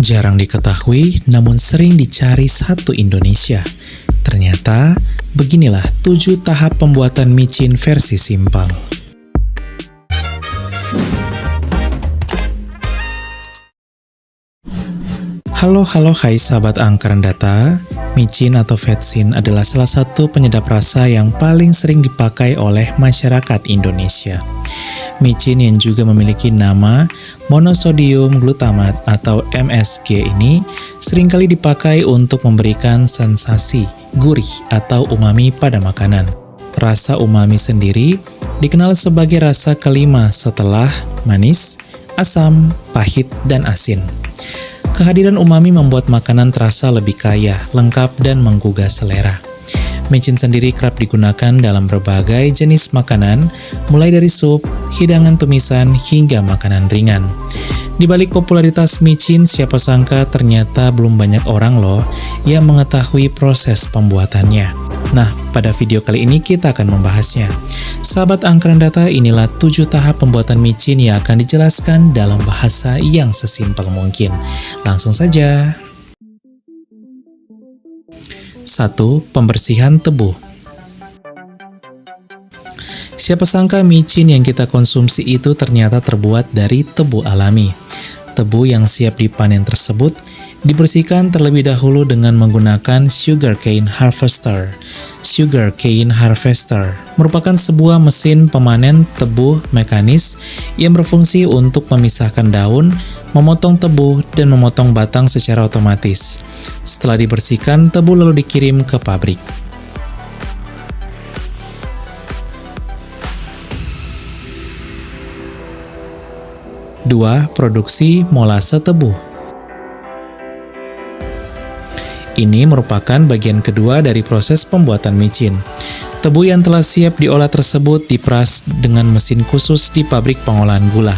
Jarang diketahui, namun sering dicari satu Indonesia. Ternyata, beginilah 7 tahap pembuatan micin versi simpel. Halo hai sahabat angkaran data. Micin atau vetsin adalah salah satu penyedap rasa yang paling sering dipakai oleh masyarakat Indonesia. Micin yang juga memiliki nama monosodium glutamat atau MSG ini seringkali dipakai untuk memberikan sensasi gurih atau umami pada makanan. Rasa umami sendiri dikenal sebagai rasa kelima setelah manis, asam, pahit, dan asin. Kehadiran umami membuat makanan terasa lebih kaya, lengkap, dan menggugah selera. Micin sendiri kerap digunakan dalam berbagai jenis makanan, mulai dari sup, hidangan tumisan, hingga makanan ringan. Di balik popularitas micin, siapa sangka ternyata belum banyak orang loh yang mengetahui proses pembuatannya. Nah, pada video kali ini kita akan membahasnya. Sahabat angkaran data, inilah 7 tahap pembuatan micin yang akan dijelaskan dalam bahasa yang sesimpel mungkin. Langsung saja. 1. Pembersihan tebu. Siapa sangka micin yang kita konsumsi itu ternyata terbuat dari tebu alami. Tebu yang siap dipanen tersebut dibersihkan terlebih dahulu dengan menggunakan sugarcane harvester. Sugarcane harvester merupakan sebuah mesin pemanen tebu mekanis yang berfungsi untuk memisahkan daun, memotong tebu, dan memotong batang secara otomatis. Setelah dibersihkan, tebu lalu dikirim ke pabrik. 2. Produksi molase tebu. Ini merupakan bagian kedua dari proses pembuatan micin. Tebu yang telah siap diolah tersebut diperas dengan mesin khusus di pabrik pengolahan gula.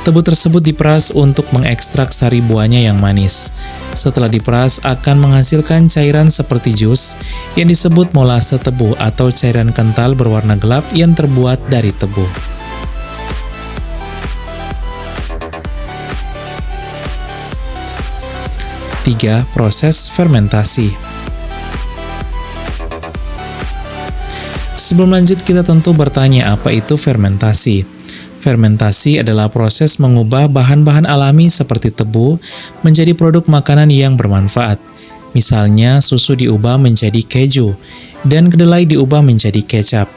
Tebu tersebut diperas untuk mengekstrak sari buahnya yang manis. Setelah diperas akan menghasilkan cairan seperti jus yang disebut molase tebu atau cairan kental berwarna gelap yang terbuat dari tebu. 3. Proses fermentasi. Sebelum lanjut, kita tentu bertanya apa itu fermentasi. Fermentasi adalah proses mengubah bahan-bahan alami seperti tebu menjadi produk makanan yang bermanfaat. Misalnya, susu diubah menjadi keju, dan kedelai diubah menjadi kecap.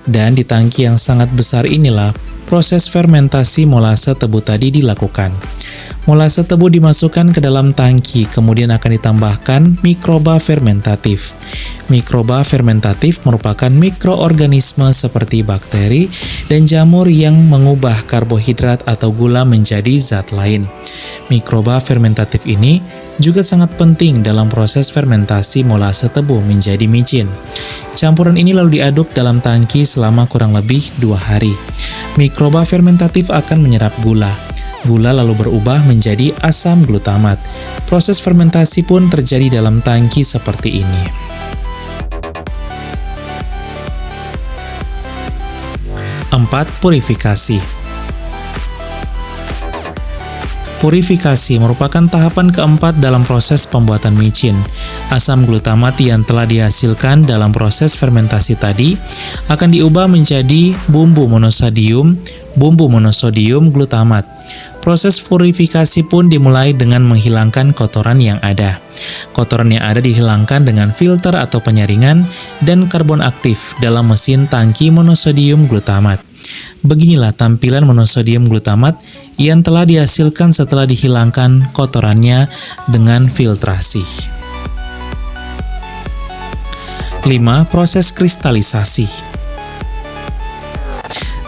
Dan di tangki yang sangat besar inilah proses fermentasi molase tebu tadi dilakukan. Molase tebu dimasukkan ke dalam tangki, kemudian akan ditambahkan mikroba fermentatif. Mikroba fermentatif merupakan mikroorganisme seperti bakteri dan jamur yang mengubah karbohidrat atau gula menjadi zat lain. Mikroba fermentatif ini juga sangat penting dalam proses fermentasi molase tebu menjadi micin. Campuran ini lalu diaduk dalam tangki selama kurang lebih 2 hari. Mikroba fermentatif akan menyerap gula. Gula lalu berubah menjadi asam glutamat. Proses fermentasi pun terjadi dalam tangki seperti ini. 4. Purifikasi. Purifikasi merupakan tahapan keempat dalam proses pembuatan micin. Asam glutamat yang telah dihasilkan dalam proses fermentasi tadi akan diubah menjadi bumbu monosodium glutamat. Proses purifikasi pun dimulai dengan menghilangkan kotoran yang ada. Kotoran yang ada dihilangkan dengan filter atau penyaringan dan karbon aktif dalam mesin tangki monosodium glutamat. Beginilah tampilan monosodium glutamat yang telah dihasilkan setelah dihilangkan kotorannya dengan filtrasi. 5. Proses kristalisasi.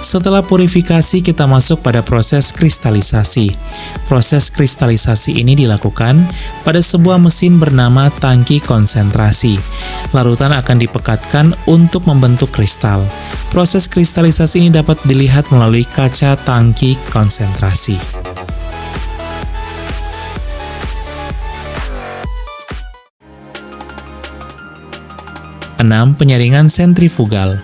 Setelah purifikasi, kita masuk pada proses kristalisasi. Proses kristalisasi ini dilakukan pada sebuah mesin bernama tangki konsentrasi. Larutan akan dipekatkan untuk membentuk kristal. Proses kristalisasi ini dapat dilihat melalui kaca tangki konsentrasi. 6. Penyaringan sentrifugal.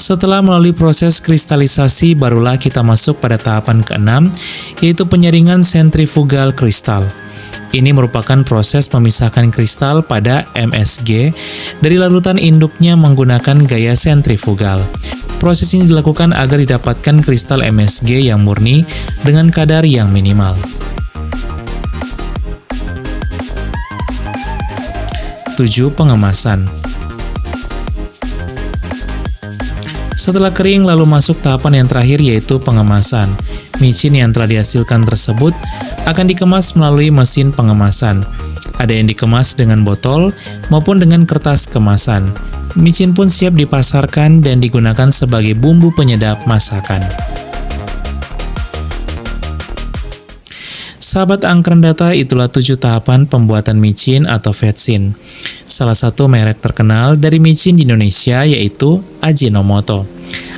Setelah melalui proses kristalisasi, barulah kita masuk pada tahapan ke-6, yaitu penyaringan sentrifugal kristal. Ini merupakan proses memisahkan kristal pada MSG dari larutan induknya menggunakan gaya sentrifugal. Proses ini dilakukan agar didapatkan kristal MSG yang murni dengan kadar yang minimal. 7. Pengemasan. Setelah kering lalu masuk tahapan yang terakhir yaitu pengemasan. Micin yang telah dihasilkan tersebut akan dikemas melalui mesin pengemasan. Ada yang dikemas dengan botol maupun dengan kertas kemasan. Micin pun siap dipasarkan dan digunakan sebagai bumbu penyedap masakan. Sahabat Angkren Data, itulah 7 tahapan pembuatan micin atau vetsin. Salah satu merek terkenal dari micin di Indonesia yaitu Ajinomoto.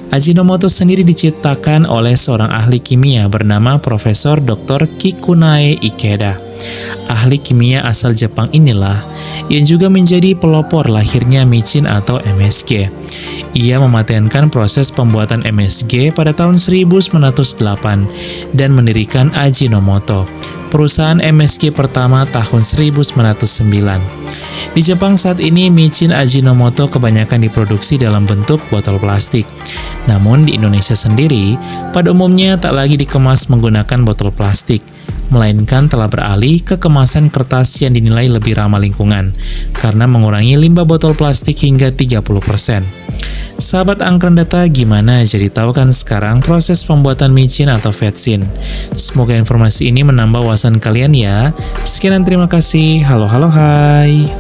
Ajinomoto sendiri diciptakan oleh seorang ahli kimia bernama Profesor Dr. Kikunae Ikeda. Ahli kimia asal Jepang inilah yang juga menjadi pelopor lahirnya micin atau MSG. Ia mematenkan proses pembuatan MSG pada tahun 1908 dan mendirikan Ajinomoto, perusahaan MSG pertama tahun 1909. Di Jepang saat ini, micin Ajinomoto kebanyakan diproduksi dalam bentuk botol plastik. Namun di Indonesia sendiri, pada umumnya tak lagi dikemas menggunakan botol plastik, melainkan telah beralih ke kemasan kertas yang dinilai lebih ramah lingkungan, karena mengurangi limbah botol plastik hingga 30%. Sahabat Angkren Data, gimana? Jadi tahu kan sekarang proses pembuatan micin atau vetsin? Semoga informasi ini menambah wawasan kalian ya. Sekian dan terima kasih. Halo, hai.